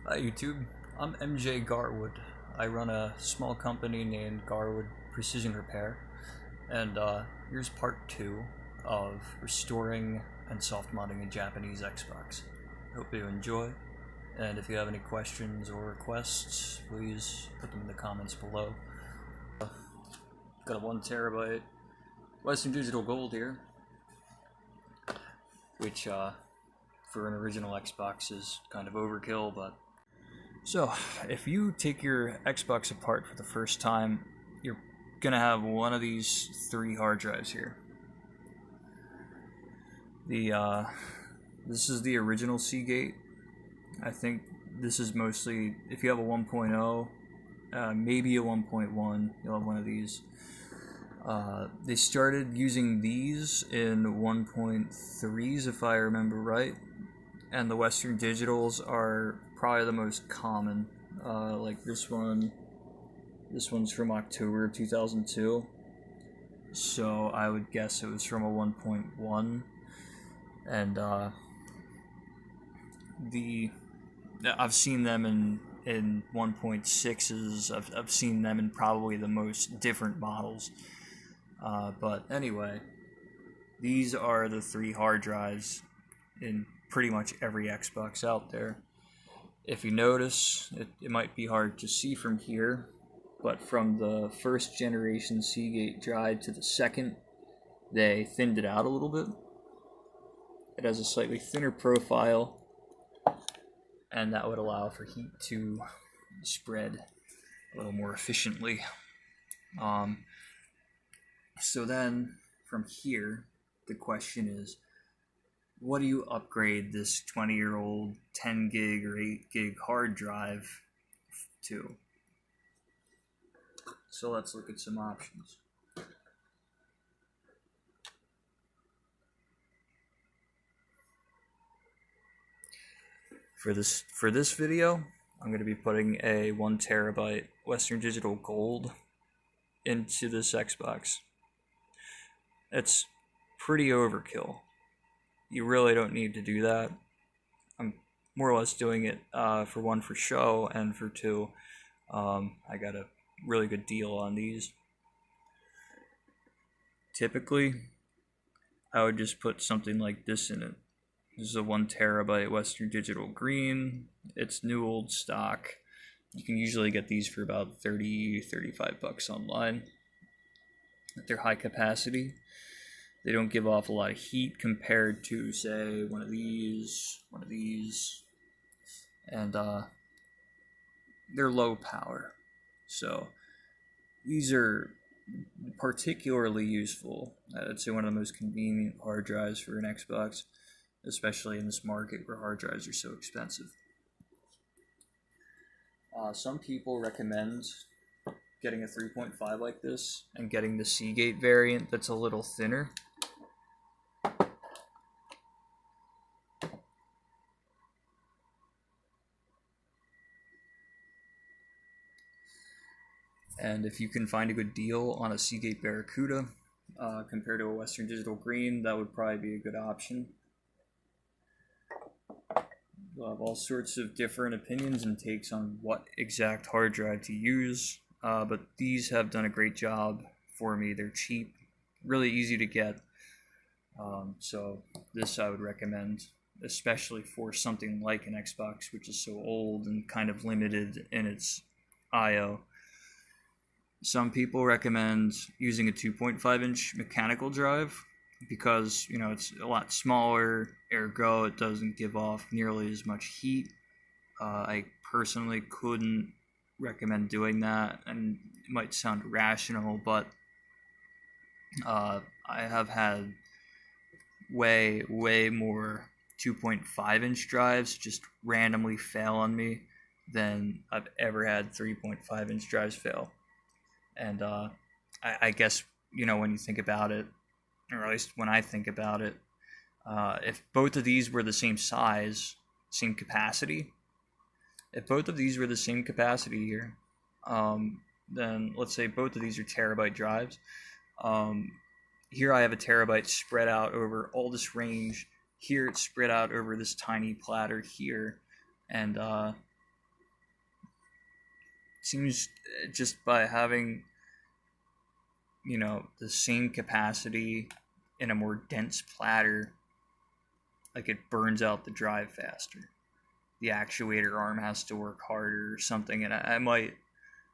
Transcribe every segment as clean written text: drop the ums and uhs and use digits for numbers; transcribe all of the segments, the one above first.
Hi YouTube, I'm MJ Garwood. I run a small company named Garwood Precision Repair, and here's part 2 of restoring and soft modding a Japanese Xbox. Hope you enjoy, and if you have any questions or requests, please put them in the comments below. Got a 1TB Western Digital Gold here, which for an original Xbox is kind of overkill, but so, if you take your Xbox apart for the first time, you're gonna have one of these 3 hard drives here. This is the original Seagate. I think this is mostly, if you have a 1.0, maybe a 1.1, you'll have one of these. They started using these in 1.3s, if I remember right, and the Western Digitals are probably the most common. Like this one's from October of 2002, so I would guess it was from a 1.1, and I've seen them in 1.6s. I've seen them in probably the most different models, but anyway, these are the 3 hard drives in pretty much every Xbox out there. If you notice, it might be hard to see from here, but from the first generation Seagate drive to the second, they thinned it out a little bit. It has a slightly thinner profile, and that would allow for heat to spread a little more efficiently. So then, from here, the question is, what do you upgrade this 20-year-old 10 gig or 8 gig hard drive to? So let's look at some options. For this video, I'm going to be putting a 1TB Western Digital Gold into this Xbox. It's pretty overkill. You really don't need to do that. I'm more or less doing it for 1 for show, and for 2, I got a really good deal on these. Typically, I would just put something like this in it. This is a 1TB Western Digital Green. It's new old stock. You can usually get these for about $30-35 online. They're high capacity. They don't give off a lot of heat compared to, say, one of these, and they're low power. So these are particularly useful. I'd say one of the most convenient hard drives for an Xbox, especially in this market where hard drives are so expensive. Some people recommend getting a 3.5 like this and getting the Seagate variant that's a little thinner. And if you can find a good deal on a Seagate Barracuda compared to a Western Digital Green, that would probably be a good option. You'll have all sorts of different opinions and takes on what exact hard drive to use, but these have done a great job for me. They're cheap, really easy to get, so this I would recommend, especially for something like an Xbox, which is so old and kind of limited in its I/O. Some people recommend using a 2.5-inch mechanical drive because, you know, it's a lot smaller, ergo it doesn't give off nearly as much heat. I personally couldn't recommend doing that, and it might sound rational, but I have had way more 2.5-inch drives just randomly fail on me than I've ever had 3.5-inch drives fail. And I guess, you know, when you think about it, or at least when I think about it, if both of these were the same size, same capacity, if both of these were the same capacity here, then let's say both of these are terabyte drives. Here I have a terabyte spread out over all this range. Here it's spread out over this tiny platter here. And seems just by having, you know, the same capacity in a more dense platter, like it burns out the drive faster. The actuator arm has to work harder or something, and I might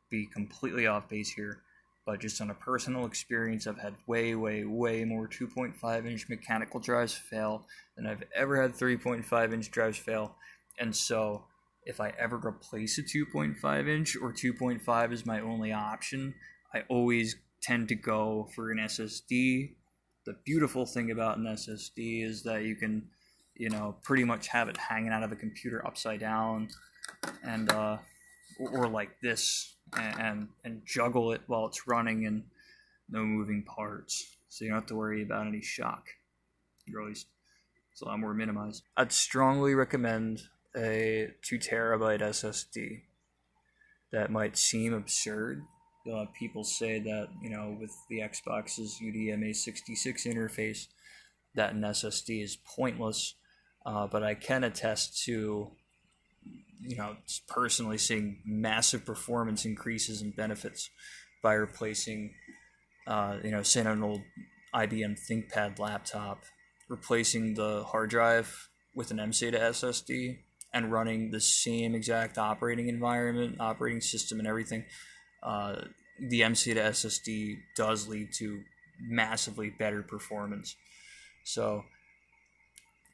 be completely off base here, but just on a personal experience, I've had way more 2.5-inch mechanical drives fail than I've ever had 3.5-inch drives fail. And so if I ever replace a 2.5-inch or 2.5 is my only option, I always tend to go for an SSD. The beautiful thing about an SSD is that you can, you know, pretty much have it hanging out of a computer upside down, and or like this, and juggle it while it's running, and no moving parts, so you don't have to worry about any shock. Or at least it's a lot more minimized. I'd strongly recommend a 2 terabyte SSD. That might seem absurd. You'll have people say that, you know, with the Xbox's UDMA66 interface, that an SSD is pointless. But I can attest to, you know, personally seeing massive performance increases and benefits by replacing, you know, say on an old IBM ThinkPad laptop, replacing the hard drive with an mSATA SSD and running the same exact operating environment, operating system, and everything. The mSATA SSD does lead to massively better performance. So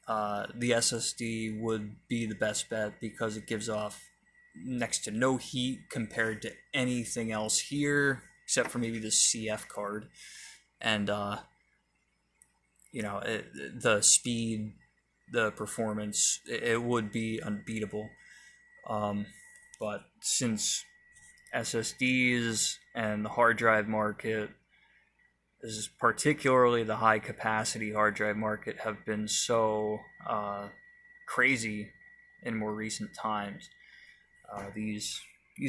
the SSD would be the best bet because it gives off next to no heat compared to anything else here, except for maybe the CF card. And, you know, the speed, the performance, it would be unbeatable. But since SSDs and the hard drive market, this is particularly the high capacity hard drive market, have been so crazy in more recent times, these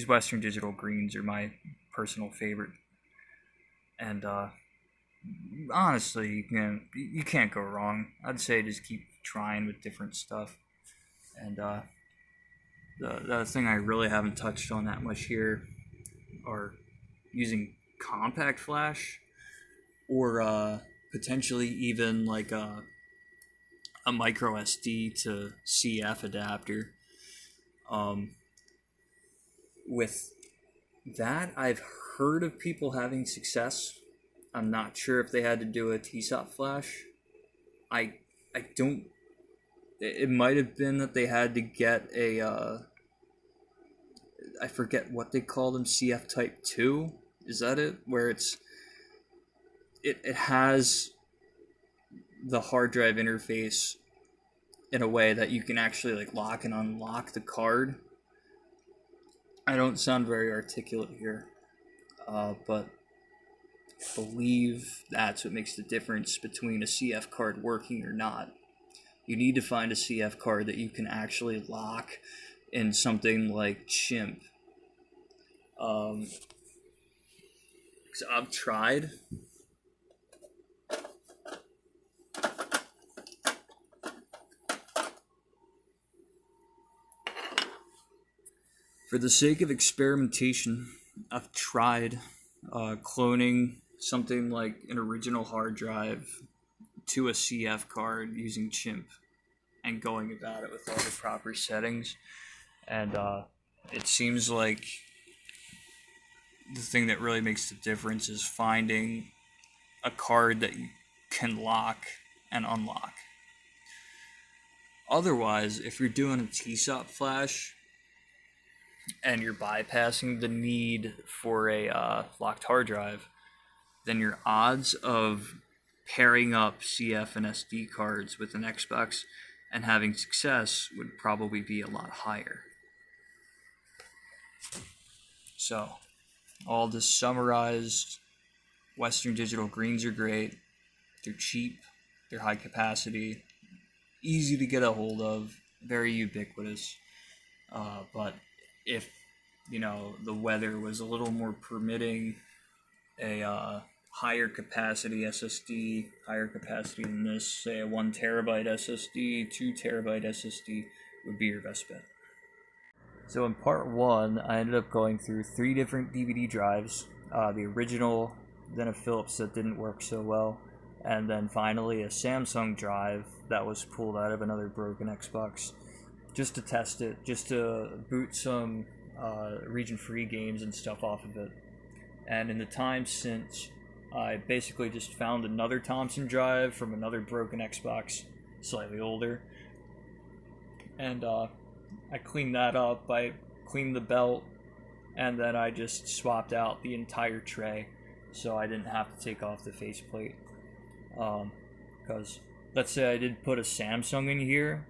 Western Digital Greens are my personal favorite. And honestly, you can't go wrong. I'd say just keep trying with different stuff. And the thing I really haven't touched on that much here are using compact flash, or potentially even like a micro SD to CF adapter. With that, I've heard of people having success. I'm not sure if they had to do a TSOP flash. I don't. It might have been that they had to get a. I forget what they call them, CF Type 2. Is that it? Where it has the hard drive interface in a way that you can actually like lock and unlock the card. I don't sound very articulate here, but I believe that's what makes the difference between a CF card working or not. You need to find a CF card that you can actually lock in something like Chimp. So I've tried. For the sake of experimentation, I've tried cloning something like an original hard drive to a CF card using Chimp and going about it with all the proper settings. And it seems like the thing that really makes the difference is finding a card that you can lock and unlock. Otherwise, if you're doing a TSOP flash and you're bypassing the need for a locked hard drive, then your odds of pairing up CF and SD cards with an Xbox and having success would probably be a lot higher. So, all this summarized, Western Digital Greens are great. They're cheap, they're high capacity, easy to get a hold of, very ubiquitous. But if, you know, the weather was a little more permitting, a higher capacity SSD, higher capacity than this, say a 1 terabyte SSD, 2 terabyte SSD would be your best bet. So in part 1, I ended up going through 3 different DVD drives. The original, then a Philips that didn't work so well, and then finally a Samsung drive that was pulled out of another broken Xbox, just to test it, just to boot some region-free games and stuff off of it. And in the time since, I basically just found another Thompson drive from another broken Xbox, slightly older, and I cleaned that up. I cleaned the belt, and then I just swapped out the entire tray, so I didn't have to take off the faceplate. Because let's say I did put a Samsung in here,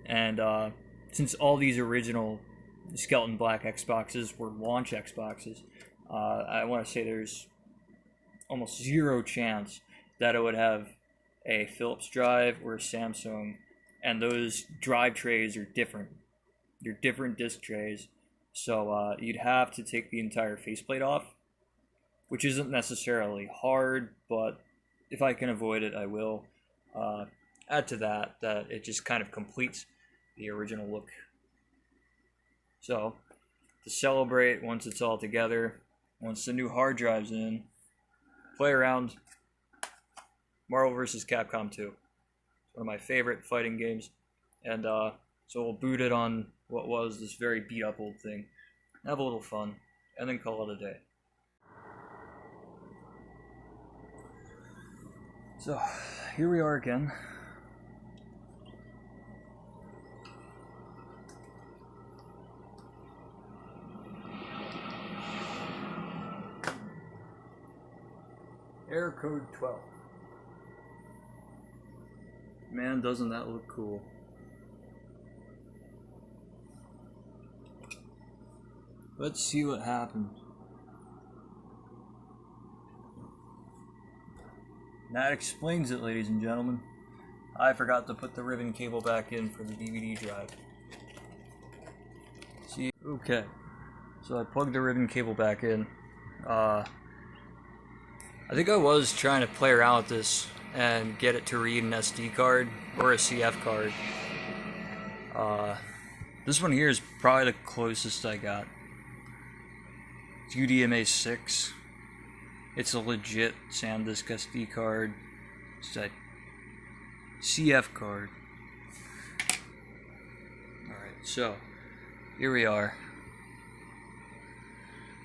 and since all these original Skeleton Black Xboxes were launch Xboxes, I want to say there's almost zero chance that it would have a Philips drive or a Samsung, and those drive trays are different. They're different disk trays, so you'd have to take the entire faceplate off, which isn't necessarily hard, but if I can avoid it, I will. Add to that it just kind of completes the original look. So, to celebrate, once it's all together, once the new hard drive's in, play around Marvel vs. Capcom 2. It's one of my favorite fighting games, and so we'll boot it on what was this very beat up old thing, have a little fun, and then call it a day. So, here we are again. Error code 12. Man, doesn't that look cool. Let's see what happened. That explains it, ladies and gentlemen. I forgot to put the ribbon cable back in for the DVD drive. See, okay. So I plugged the ribbon cable back in. I think I was trying to play around with this and get it to read an SD card or a CF card. This one here is probably the closest I got. It's UDMA 6. It's a legit SanDisk SD card. It's a CF card. Alright, so here we are.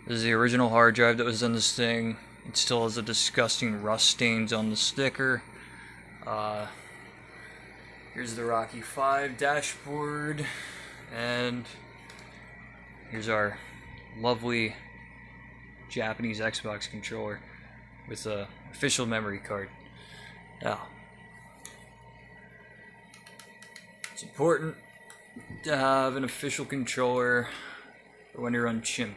This is the original hard drive that was in this thing. It still has the disgusting rust stains on the sticker. Here's the Rocky 5 dashboard. And here's our lovely Japanese Xbox controller with a official memory card. Now, it's important to have an official controller for when you're on Chimp.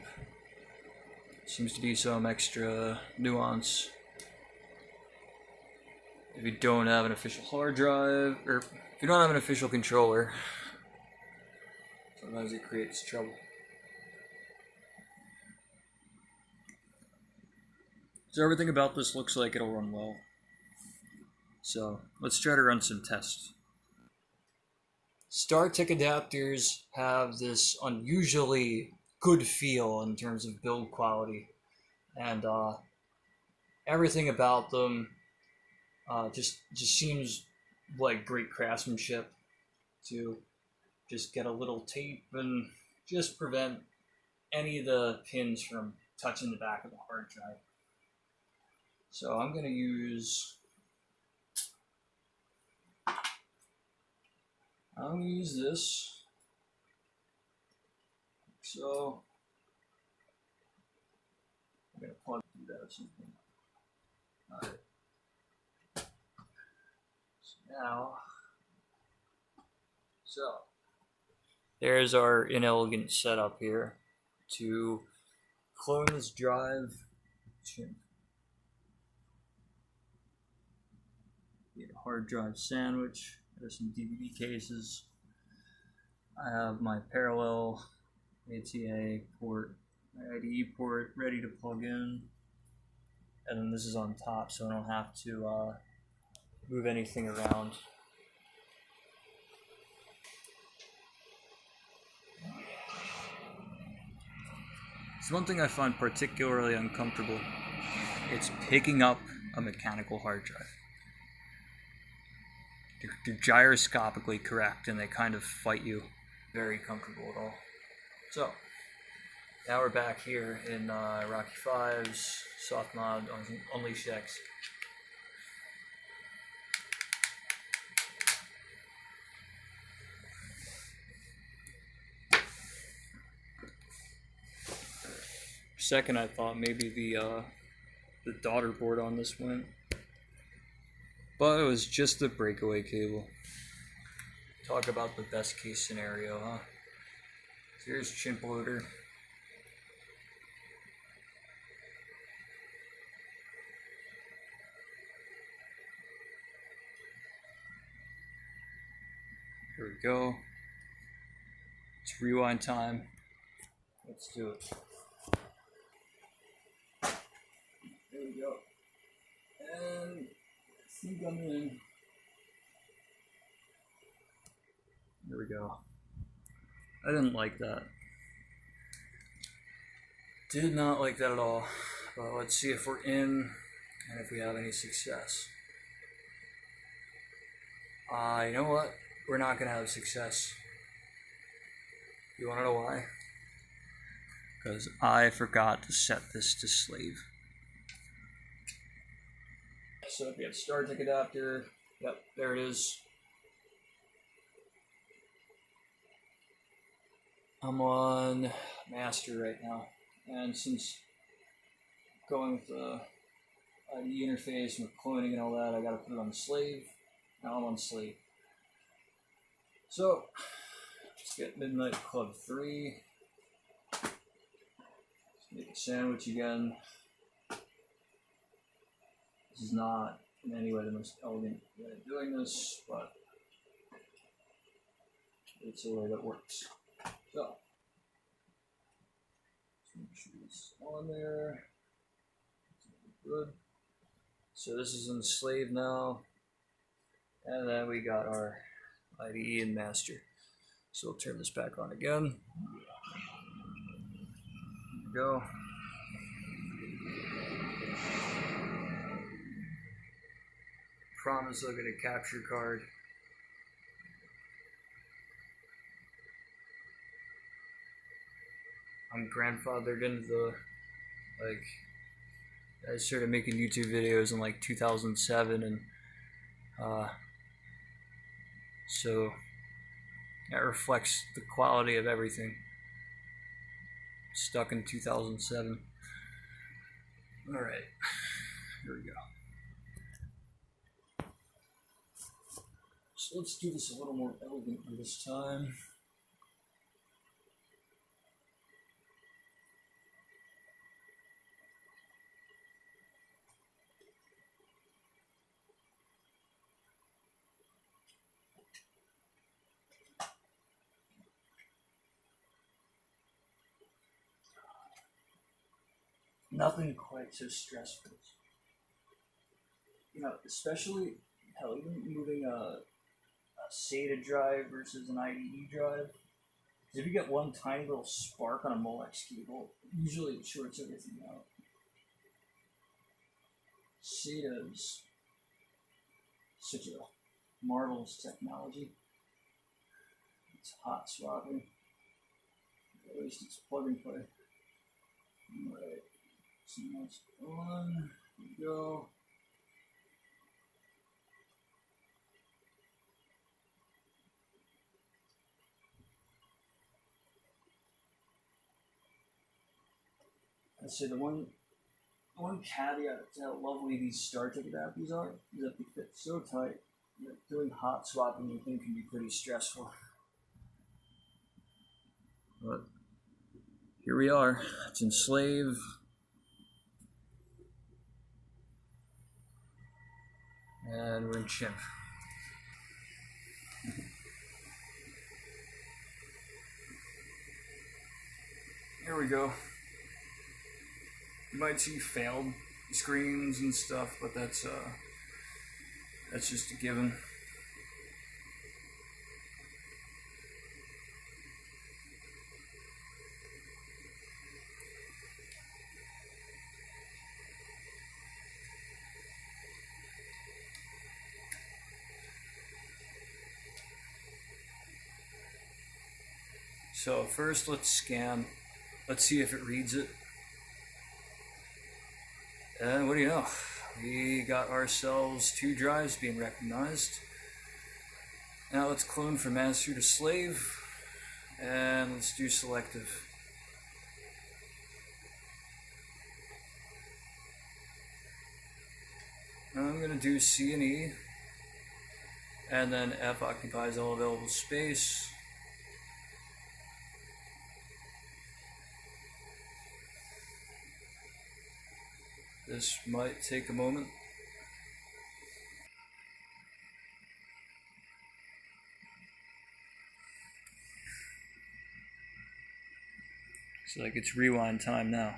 Seems to be some extra nuance. If you don't have an official hard drive, or if you don't have an official controller, sometimes it creates trouble. So everything about this looks like it'll run well. So let's try to run some tests. Startech adapters have this unusually good feel in terms of build quality, and everything about them just seems like great craftsmanship to just get a little tape and just prevent any of the pins from touching the back of the hard drive. So I'm going to use this. So I'm going to plug through that or something. Alright. So there's our inelegant setup here to clone this drive. Chimp. Get a hard drive sandwich. There's some DVD cases. I have my parallel ATA port, my IDE port ready to plug in, and then this is on top so I don't have to move anything around. It's one thing I find particularly uncomfortable. It's picking up a mechanical hard drive. They're gyroscopically correct, and they kind of fight you. Very comfortable at all. So, now we're back here in Rocky 5's Softmod Unleash X. For a second I thought maybe the daughter board on this went, but it was just the breakaway cable. Talk about the best case scenario, huh? So here's Chimp loader. Here we go. It's rewind time. Let's do it. There we go. And I think I'm in. There we go. I didn't like that. Did not like that at all. But let's see if we're in and if we have any success. You know what? We're not going to have success. You want to know why? Because I forgot to set this to slave. So if you have Startech adapter, yep, there it is. I'm on master right now, and since going with the IDE interface and with cloning and all that, I gotta put it on slave. Now I'm on slave. So, let's get Midnight Club 3. Let's make a sandwich again. This is not in any way the most elegant way of doing this, but it's a way that works. So, let's make sure it's on there. Good. So this is in the slave now. And then we got our IDE and master. So we'll turn this back on again. There we go. Promise I'll get a capture card. I'm grandfathered into the, I started making YouTube videos in like 2007, and so that reflects the quality of everything. Stuck in 2007. Alright, here we go. So let's do this a little more elegantly this time. Nothing quite so stressful. You know, especially, hell, even moving a SATA drive versus an IDE drive. Because if you get one tiny little spark on a Molex cable, usually it shorts everything out. SATA is such a marvelous technology. It's hot swapping. At least it's plug and play. Alright. So that's on. Here we go. I'd say the one caveat to how lovely these Startech adapters are is that they fit so tight that doing hot swapping with them can be pretty stressful. But here we are. It's in slave. And we're in Chimp. Here we go. You might see failed screens and stuff, but that's just a given. So first let's scan. Let's see if it reads it. And what do you know? We got ourselves 2 drives being recognized. Now let's clone from master to slave. And let's do selective. Now I'm going to do C and E. And then F occupies all available space. This might take a moment. Looks like it's rewind time now.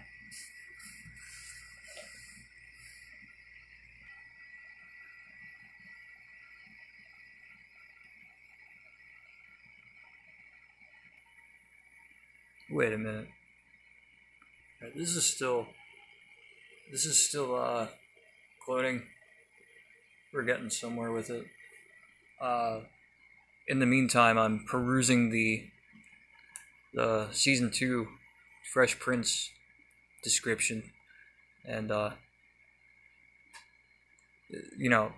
Wait a minute. Right, this is still cloning. We're getting somewhere with it. In the meantime, I'm perusing the season 2 Fresh Prince description, and you know,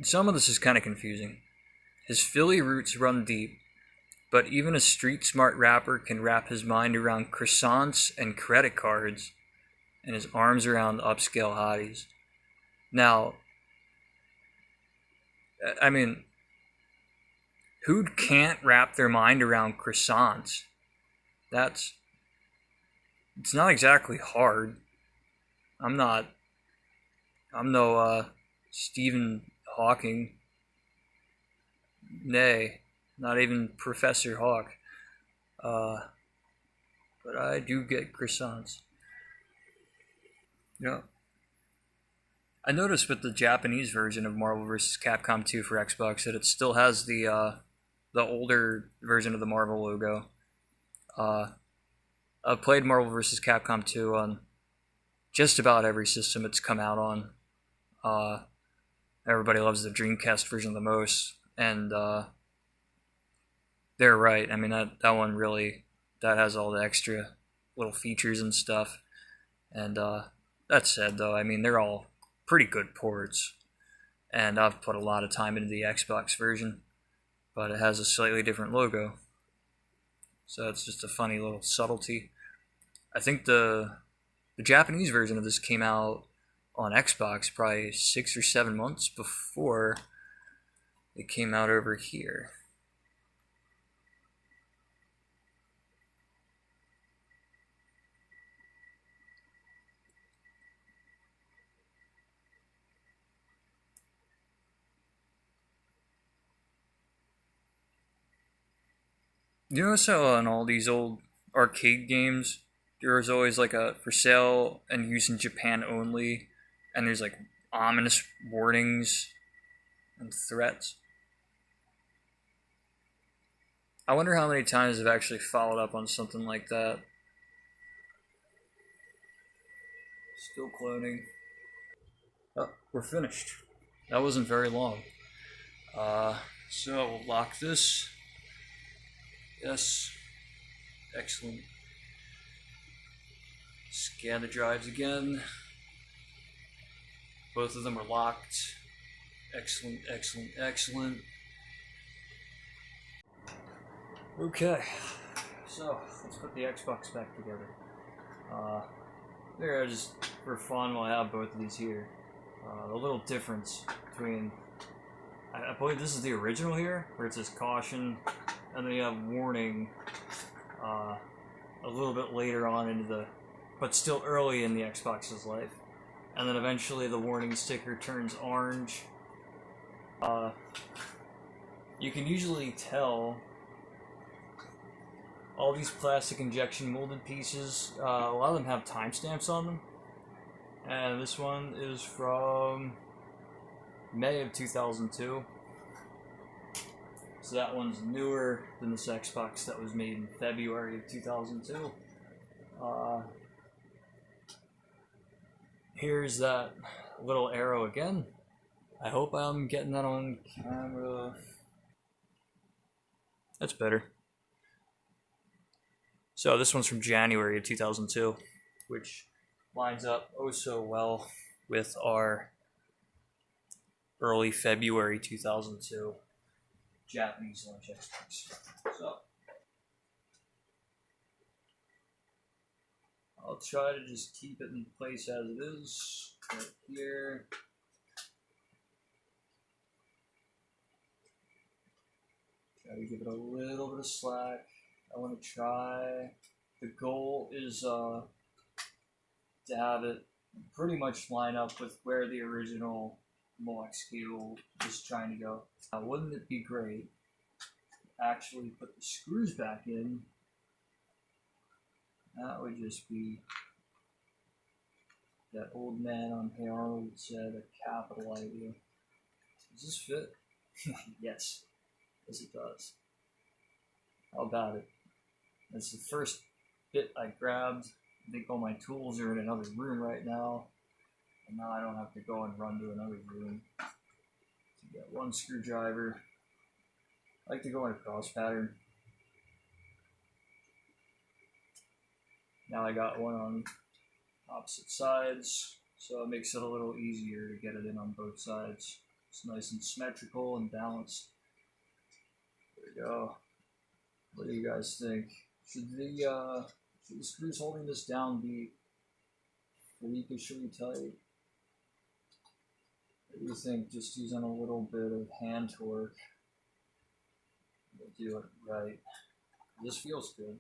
some of this is kind of confusing. His Philly roots run deep, but even a street smart rapper can wrap his mind around croissants and credit cards, and his arms around upscale hotties. Now, I mean, who can't wrap their mind around croissants? It's not exactly hard. I'm no Stephen Hawking. Nay, not even Professor Hawk. But I do get croissants. Yeah. I noticed with the Japanese version of Marvel vs. Capcom 2 for Xbox that it still has the older version of the Marvel logo. I've played Marvel vs. Capcom 2 on just about every system it's come out on. Everybody loves the Dreamcast version the most, and they're right. I mean, that one really, that has all the extra little features and stuff. And that said, though, I mean, they're all pretty good ports, and I've put a lot of time into the Xbox version, but it has a slightly different logo. So it's just a funny little subtlety. I think the Japanese version of this came out on Xbox probably 6 or 7 months before it came out over here. You notice how on all these old arcade games, there was always like a for sale and use in Japan only, and there's like ominous warnings and threats. I wonder how many times I've actually followed up on something like that. Still cloning. Oh, we're finished. That wasn't very long. So we'll lock this. Yes. Excellent. Scan the drives again. Both of them are locked. Excellent, excellent, excellent. Okay. So, let's put the Xbox back together. There, just for fun, we'll have both of these here. The little difference between... I believe this is the original here, where it says caution, and then you have warning a little bit later on into the, but still early in the Xbox's life. And then eventually the warning sticker turns orange. You can usually tell all these plastic injection molded pieces, a lot of them have timestamps on them. And this one is from May of 2002. So that one's newer than this Xbox that was made in February of 2002. Here's that little arrow again. I hope I'm getting that on camera. That's better. So this one's from January of 2002, which lines up oh so well with our early February 2002 Japanese launch Xbox. So I'll try to just keep it in place as it is, right here. Try to give it a little bit of slack. I want to try, the goal is to have it pretty much line up with where the original Molex cable is trying to go. Now, wouldn't it be great to actually put the screws back in? That would just be, that old man on Hey Arnold said, a capital idea. Does this fit? Yes. Yes, it does. How about it? That's the first bit I grabbed. I think all my tools are in another room right now. And now I don't have to go and run to another room to get one screwdriver. I like to go in a cross pattern. Now I got one on opposite sides, so it makes it a little easier to get it in on both sides. It's nice and symmetrical and balanced. There we go. What do you guys think? Should the screws holding this down be freakishly tight? What do you think? Just using a little bit of hand torque will do it right. This feels good.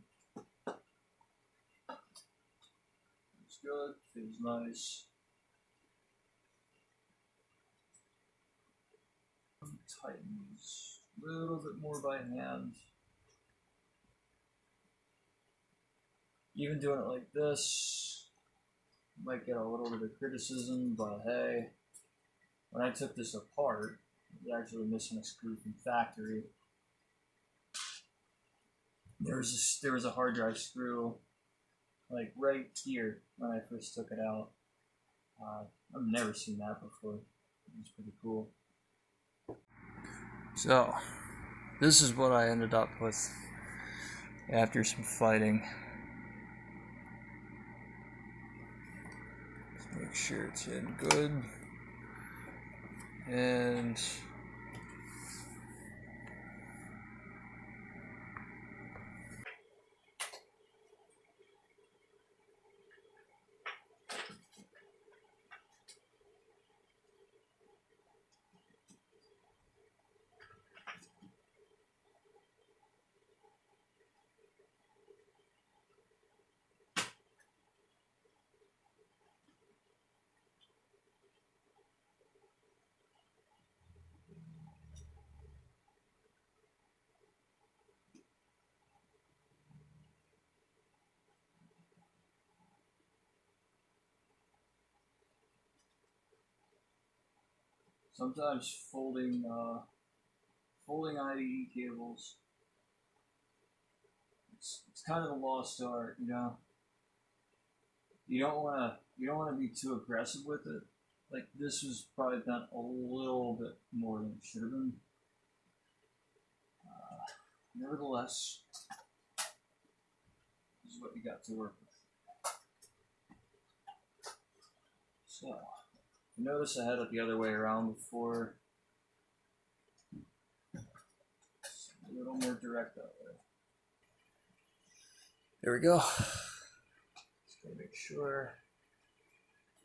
Feels good. Feels nice. Tighten these a little bit more by hand. Even doing it like this might get a little bit of criticism, but hey, when I took this apart, it was actually missing a screw from factory. There was a hard drive screw like right here when I first took it out. I've never seen that before. It was pretty cool. So, this is what I ended up with after some fighting. Make sure it's in good. And sometimes folding IDE cables, it's kind of a lost art, you know. You don't want to be too aggressive with it. Like, this was probably done a little bit more than it should have been. Nevertheless, this is what you got to work with. So, you notice I had it the other way around before. It's a little more direct that way. There we go. Just gotta make sure.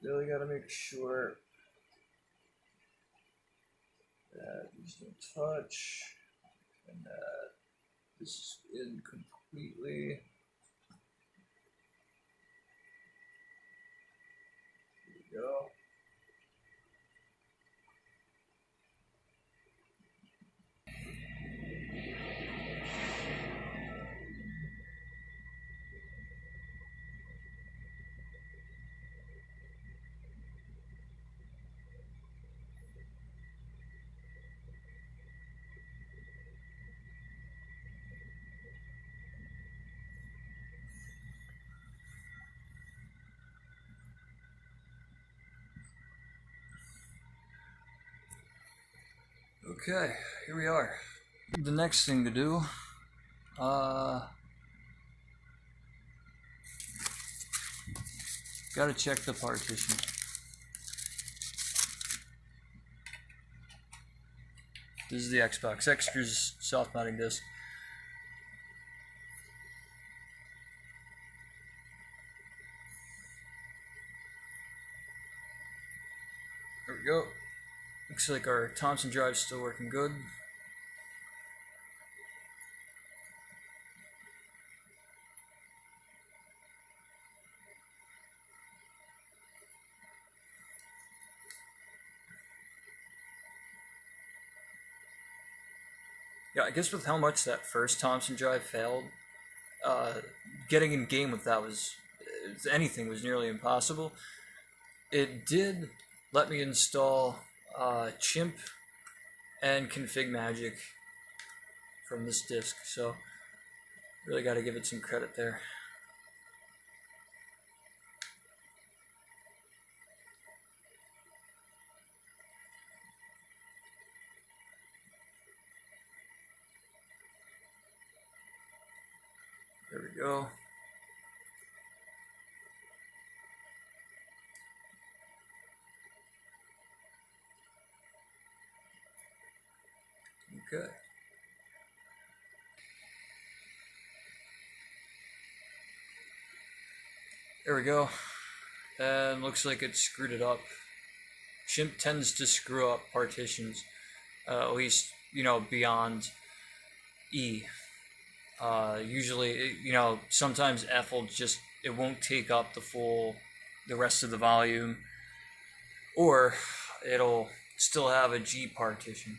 Really gotta make sure that these don't touch and that this is in completely. There we go. Okay, here we are. The next thing to do, Gotta check the partition. This is the Xbox Extras soft-modding disc. There we go. Looks like our Thompson drive's still working good. Yeah, I guess with how much that first Thompson drive failed, getting in game with that was, anything was nearly impossible. It did let me install Chimp and config magic from this disk, so really got to give it some credit there. There we go. Okay. There we go. And looks like it screwed it up. Chimp tends to screw up partitions, at least, beyond E. Usually, sometimes F will just, it won't take up the rest of the volume, or it'll still have a G partition.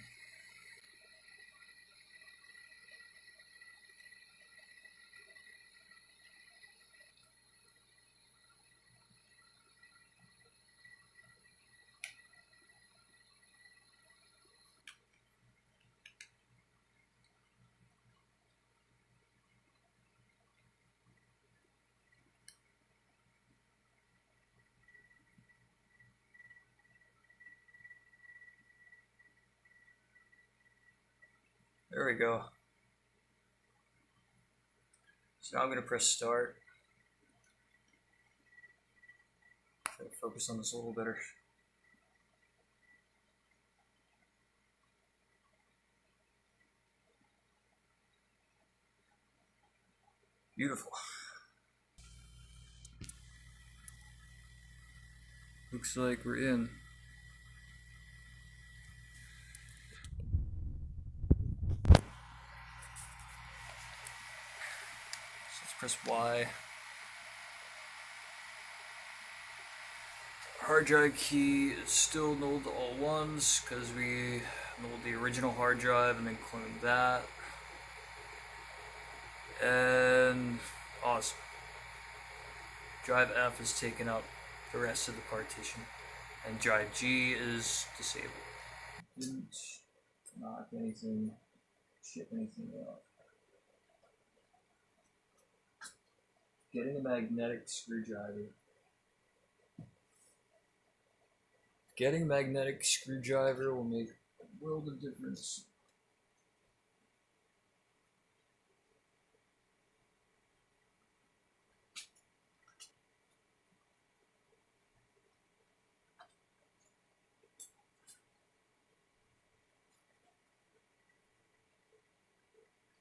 There we go. So now I'm going to press start. Try to focus on this a little better. Beautiful. Looks like we're in. Press Y. Hard drive key is still null to all ones because we nulled the original hard drive and then cloned that. And awesome. Drive F is taking up the rest of the partition, and drive G is disabled. Didn't knock anything, ship anything out. Getting a magnetic screwdriver. Getting a magnetic screwdriver will make a world of difference.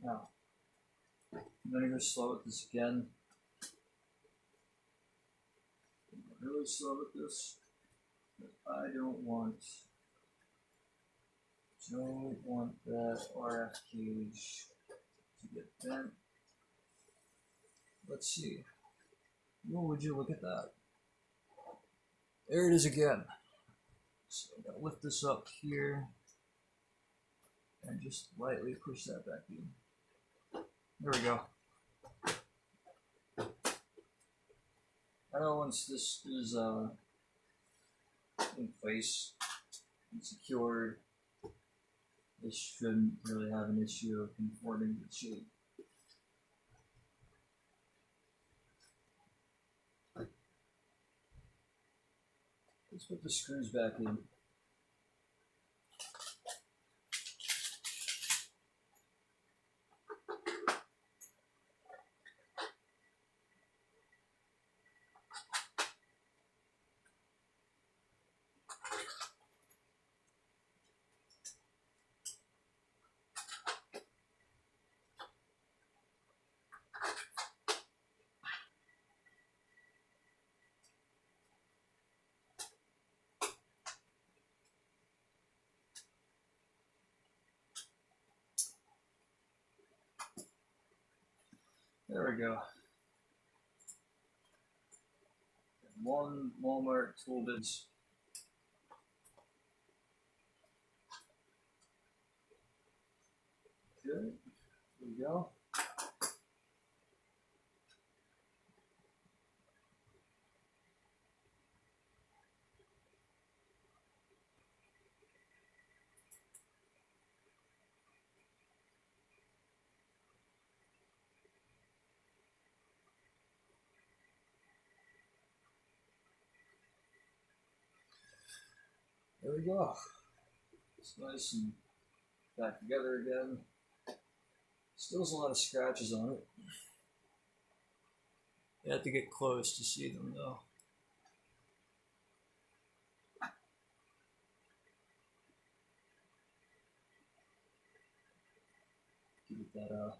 Now, I'm going to go slow with this again. Really slow with this. I don't want that RF cage to get bent. Let's see. Oh, would you look at that? There it is again. So I'm gonna lift this up here and just lightly push that back in. There we go. Now once this is in place and secured, this shouldn't really have an issue of conforming to shape. Let's put the screws back in. There we go. One Walmart tool bits. Good. There we go. There we go. It's nice and back together again. Still has a lot of scratches on it. You have to get close to see them though. Give it that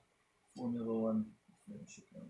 Formula One finish again.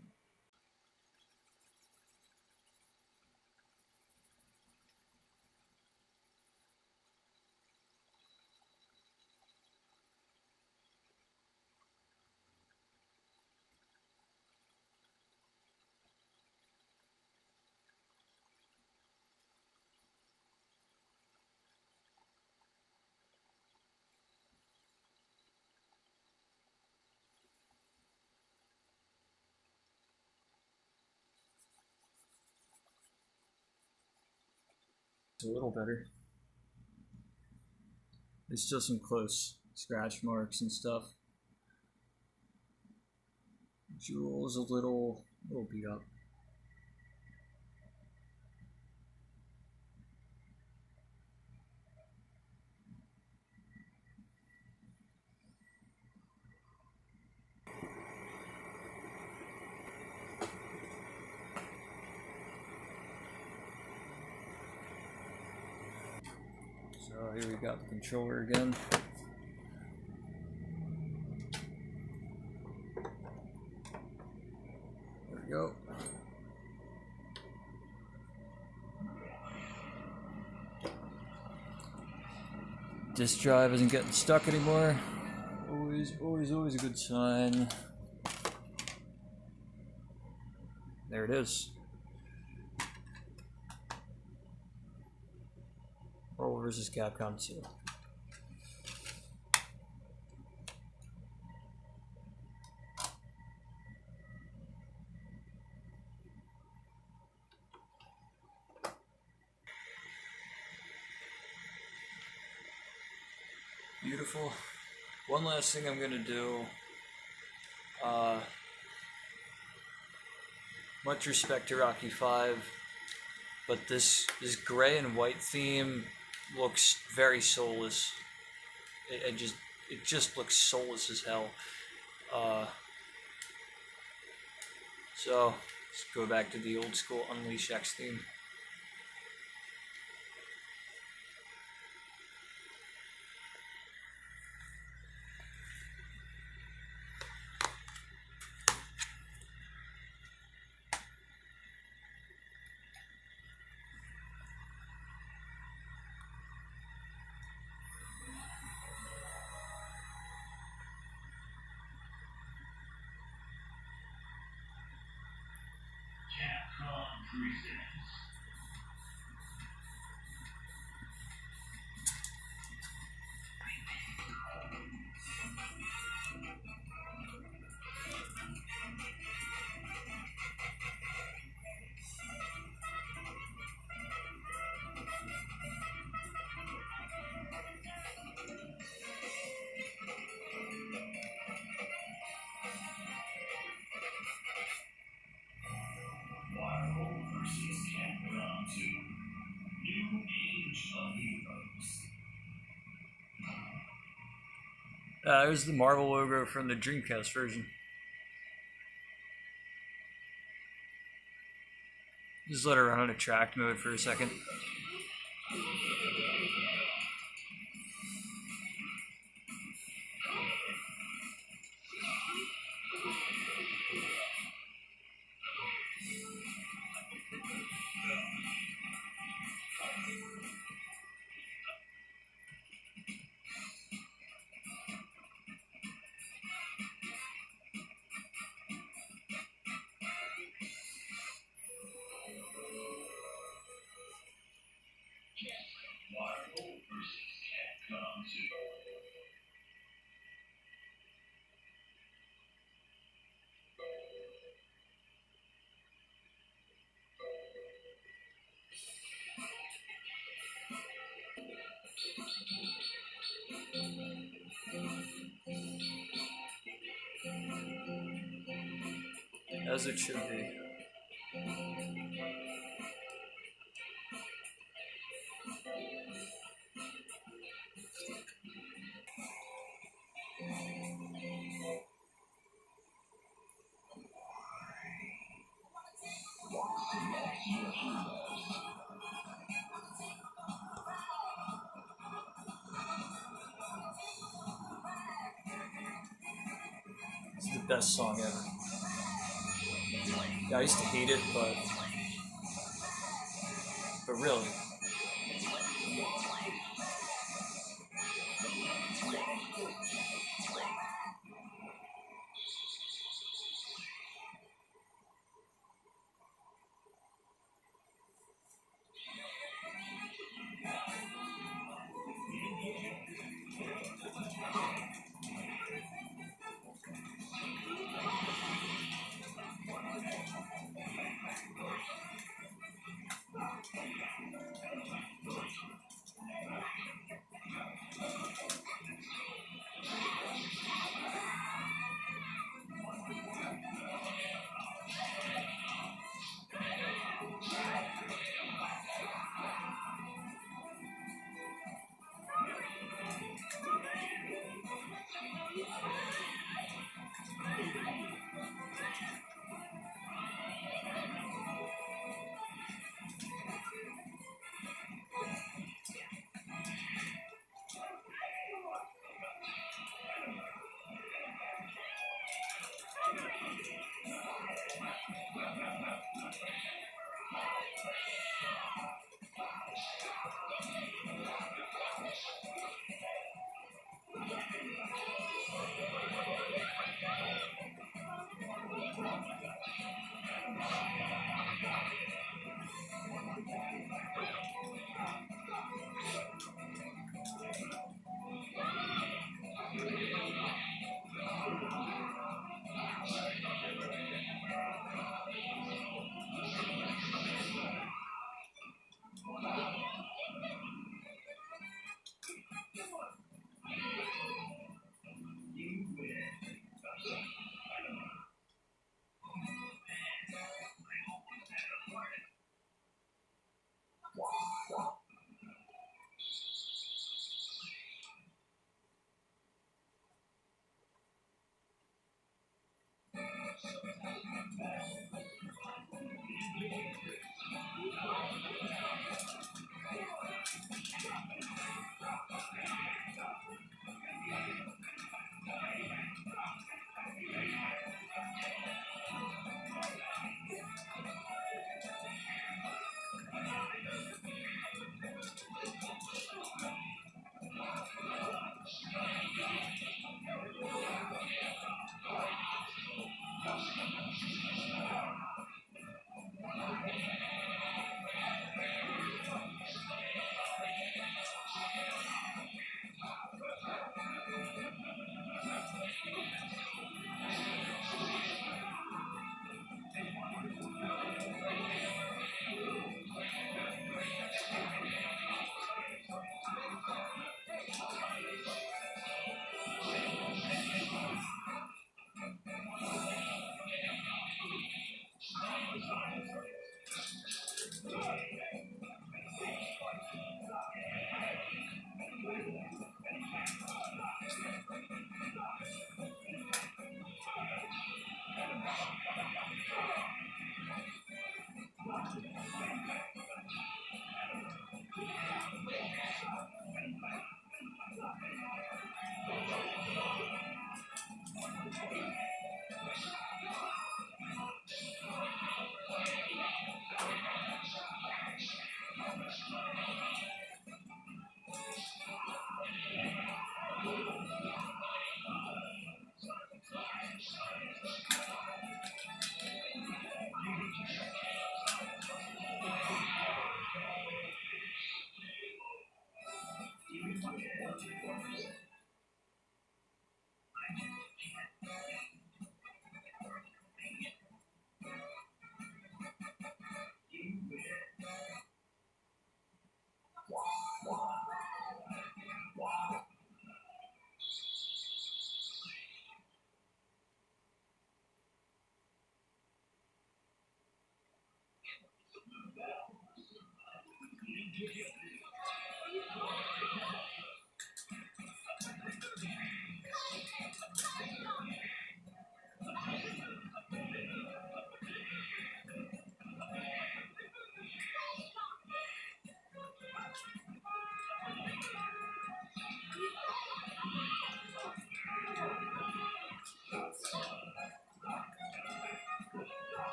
A little better. There's still some close scratch marks and stuff. Jewel is a little beat up. So here we got the controller again. There we go. Disk drive isn't getting stuck anymore. Always a good sign. There it is. Marvel vs. Capcom 2. Beautiful. One last thing I'm gonna do. Much respect to Rocky 5, but this gray and white theme looks very soulless. It just looks soulless as hell. So let's go back to the old school Unleash X theme. There's the Marvel logo from the Dreamcast version. Just let her run on attract mode for a second. As it should be. It's the best song ever. Yeah, I used to hate it, but really.